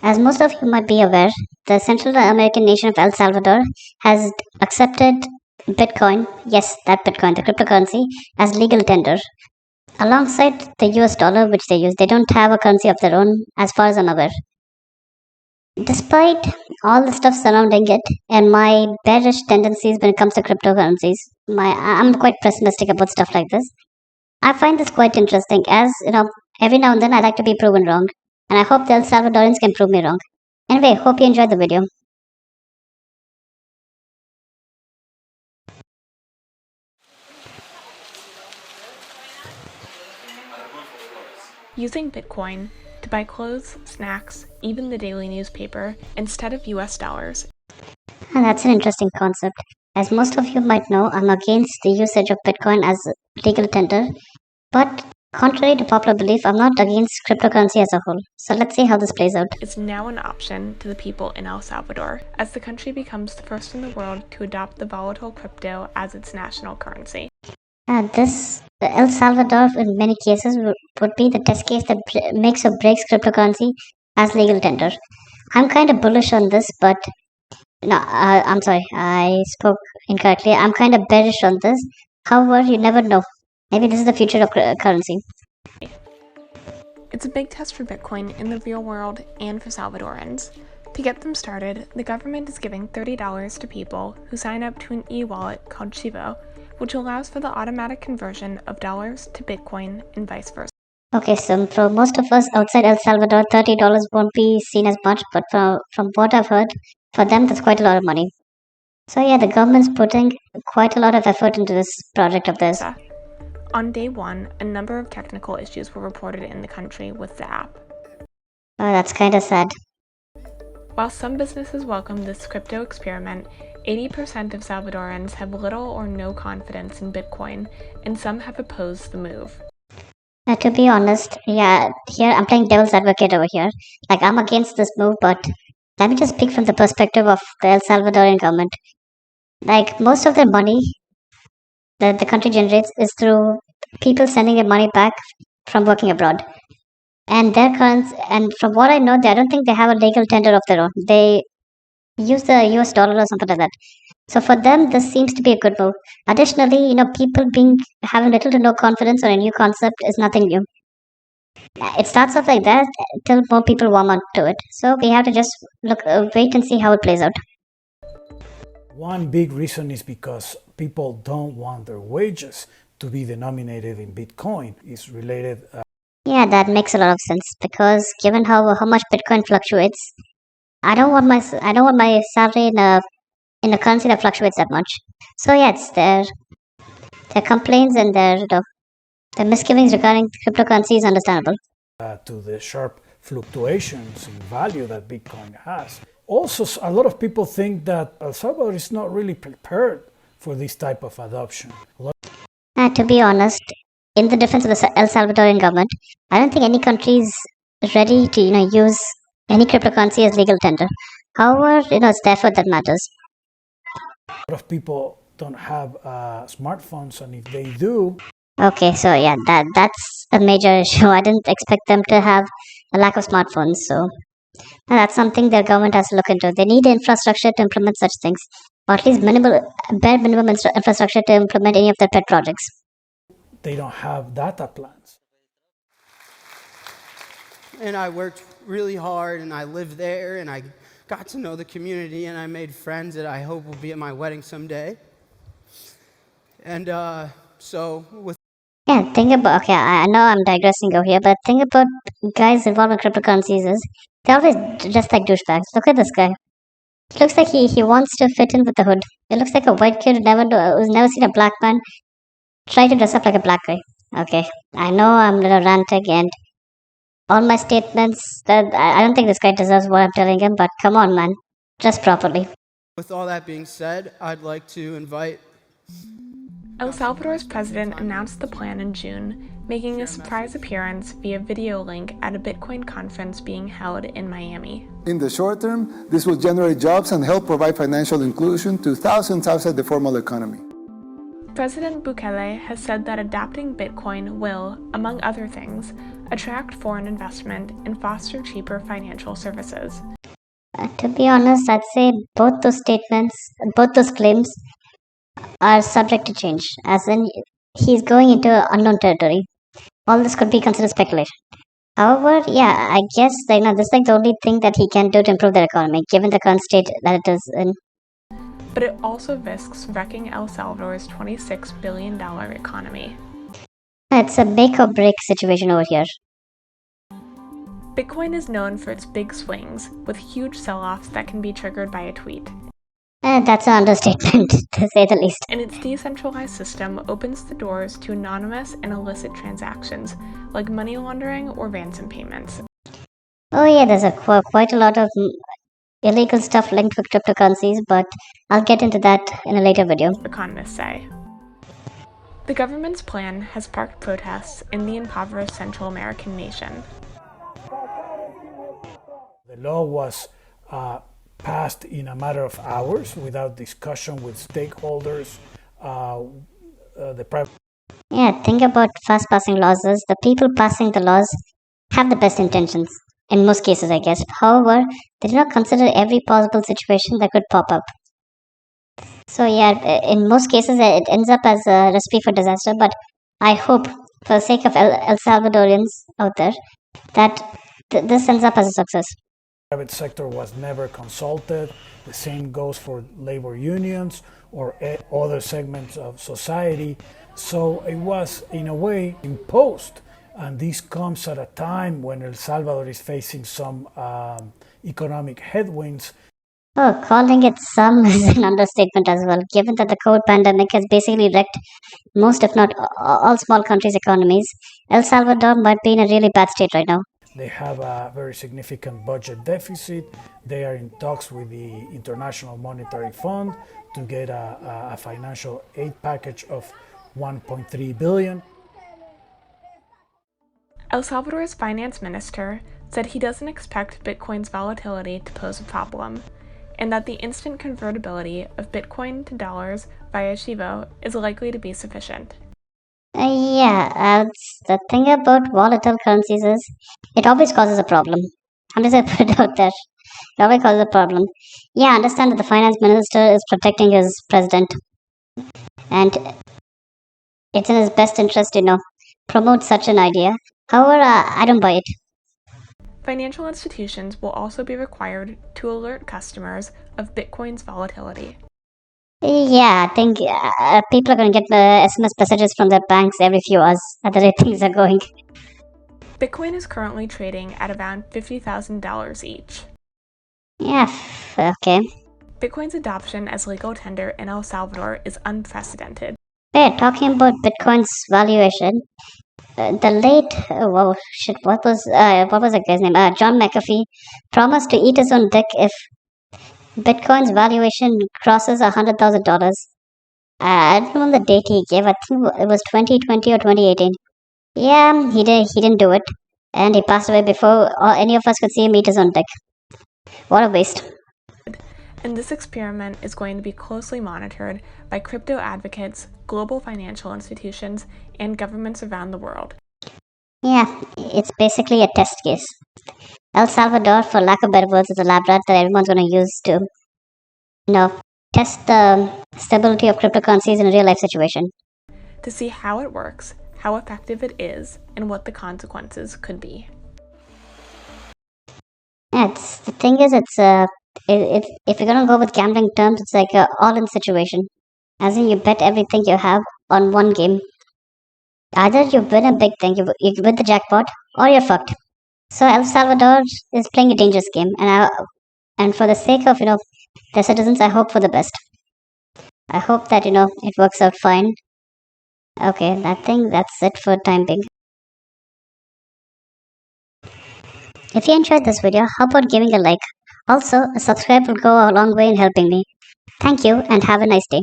As most of you might be aware, the Central American nation of El Salvador has accepted Bitcoin, yes, that Bitcoin, the cryptocurrency, as legal tender. Alongside the US dollar, which they use, they don't have a currency of their own, as far as I'm aware. Despite all the stuff surrounding it and my bearish tendencies when it comes to cryptocurrencies, I'm quite pessimistic about stuff like this. I find this quite interesting, as every now and then I like to be proven wrong, and I hope the El Salvadorians can prove me wrong. Anyway, hope you enjoyed the video. Using Bitcoin to buy clothes, snacks, even the daily newspaper, instead of US dollars. And that's an interesting concept. As most of you might know, I'm against the usage of Bitcoin as legal tender, but contrary to popular belief, I'm not against cryptocurrency as a whole. So let's see how this plays out. Is now an option to the people in El Salvador, as the country becomes the first in the world to adopt the volatile crypto as its national currency. El Salvador, in many cases, would be the test case that makes or breaks cryptocurrency as legal tender. I'm kind of bullish on this, but no, I'm sorry, I spoke incorrectly. I'm kind of bearish on this. However, you never know. Maybe this is the future of currency. It's a big test for Bitcoin in the real world and for Salvadorans. To get them started, the government is giving $30 to people who sign up to an e-wallet called Chivo, which allows for the automatic conversion of dollars to Bitcoin and vice versa. Okay, so for most of us outside El Salvador, $30 won't be seen as much, but from what I've heard, for them that's quite a lot of money. So yeah, the government's putting quite a lot of effort into this project of theirs. On day one, a number of technical issues were reported in the country with the app. Oh, that's kind of sad. While some businesses welcome this crypto experiment, 80% of Salvadorans have little or no confidence in Bitcoin, and some have opposed the move. To be honest, yeah, here I'm playing devil's advocate over here. Like, I'm against this move, but let me just speak from the perspective of the El Salvadorian government. Like, most of their money that the country generates is through people sending their money back from working abroad. And their currency, and from what I know, I don't think they have a legal tender of their own. They use the US dollar or something like that. So for them, this seems to be a good move. Additionally, people having little to no confidence on a new concept is nothing new. It starts off like that till more people warm up to it. So we have to just wait and see how it plays out. One big reason is because people don't want their wages to be denominated in Bitcoin. It's related. Yeah, that makes a lot of sense because given how much Bitcoin fluctuates, I don't want my salary in a currency that fluctuates that much. So yeah, it's their complaints and their misgivings regarding cryptocurrency is understandable. To the sharp fluctuations in value that Bitcoin has. Also, a lot of people think that El Salvador is not really prepared for this type of adoption. To be honest, in the defense of the El Salvadorian government, I don't think any country is ready to use any cryptocurrency as legal tender. However, it's the effort that matters. A lot of people don't have smartphones, and if they do... Okay, so yeah, that's a major issue. I didn't expect them to have a lack of smartphones, so that's something their government has to look into. They need infrastructure to implement such things, or at least bare minimum infrastructure to implement any of their pet projects. They don't have data plans. And I worked really hard, and I lived there, and I got to know the community, and I made friends that I hope will be at my wedding someday. And so with... Yeah, okay, I know I'm digressing over here, but think about guys involved in cryptocurrencies is, they're always dressed like douchebags. Look at this guy. It looks like he wants to fit in with the hood. It looks like a white kid who's never seen a black man try to dress up like a black guy. Okay, I know I'm a little ranting and all my statements that I don't think this guy deserves what I'm telling him, but come on, man. Dress properly. With all that being said, I'd like to invite... El Salvador's president announced the plan in June, making a surprise appearance via video link at a Bitcoin conference being held in Miami. In the short term, this will generate jobs and help provide financial inclusion to thousands outside the formal economy. President Bukele has said that adopting Bitcoin will, among other things, attract foreign investment and foster cheaper financial services. To be honest, I'd say both those claims are subject to change, as in he's going into unknown territory. All this could be considered speculation. However, yeah, I guess this is like the only thing that he can do to improve their economy, given the current state that it is in. But it also risks wrecking El Salvador's $26 billion economy. It's a make or break situation over here. Bitcoin is known for its big swings, with huge sell-offs that can be triggered by a tweet. That's an understatement, to say the least. And its decentralized system opens the doors to anonymous and illicit transactions, like money laundering or ransom payments. Oh yeah, there's quite a lot of illegal stuff linked with cryptocurrencies, but I'll get into that in a later video. Economists say. The government's plan has sparked protests in the impoverished Central American nation. The law was passed in a matter of hours without discussion with stakeholders. Yeah, think about fast passing laws. Is the people passing the laws have the best intentions in most cases, I guess. However, they do not consider every possible situation that could pop up. So yeah, in most cases, it ends up as a recipe for disaster. But I hope, for the sake of El Salvadorians out there, that this ends up as a success. The private sector was never consulted. The same goes for labor unions or other segments of society. So it was, in a way, imposed. And this comes at a time when El Salvador is facing some economic headwinds. Oh, calling it some is an understatement as well, given that the COVID pandemic has basically wrecked most, if not all, small countries' economies. El Salvador might be in a really bad state right now. They have a very significant budget deficit. They are in talks with the International Monetary Fund to get a financial aid package of $1.3 billion. El Salvador's finance minister said he doesn't expect Bitcoin's volatility to pose a problem, and that the instant convertibility of Bitcoin to dollars via Chivo is likely to be sufficient. The thing about volatile currencies is it always causes a problem. I'm just going to put it out there. It always causes a problem. Yeah, I understand that the finance minister is protecting his president, and it's in his best interest to promote such an idea. However, I don't buy it. Financial institutions will also be required to alert customers of Bitcoin's volatility. Yeah, I think people are going to get SMS messages from their banks every few hours at the rate things are going. Bitcoin is currently trading at around $50,000 each. Yeah, okay. Bitcoin's adoption as legal tender in El Salvador is unprecedented. Hey, talking about Bitcoin's valuation, the late what was that guy's name? John McAfee promised to eat his own dick if Bitcoin's valuation crosses $100,000. I don't know the date he gave. I think it was 2020 or 2018. Yeah, he didn't do it, and he passed away before any of us could see him eat his own dick. What a waste. And this experiment is going to be closely monitored by crypto advocates, global financial institutions, and governments around the world. Yeah, it's basically a test case. El Salvador, for lack of better words, is a lab rat that everyone's going to use to, test the stability of cryptocurrencies in a real life situation. To see how it works, how effective it is, and what the consequences could be. Yeah, the thing is, if you're gonna go with gambling terms, it's like a all-in situation. As in, you bet everything you have on one game. Either you win a big thing, you win the jackpot, or you're fucked. So El Salvador is playing a dangerous game, and for the sake of the citizens, I hope for the best. I hope that it works out fine. Okay, I think that's it for time being. If you enjoyed this video, how about giving a like? Also, a subscribe will go a long way in helping me. Thank you and have a nice day.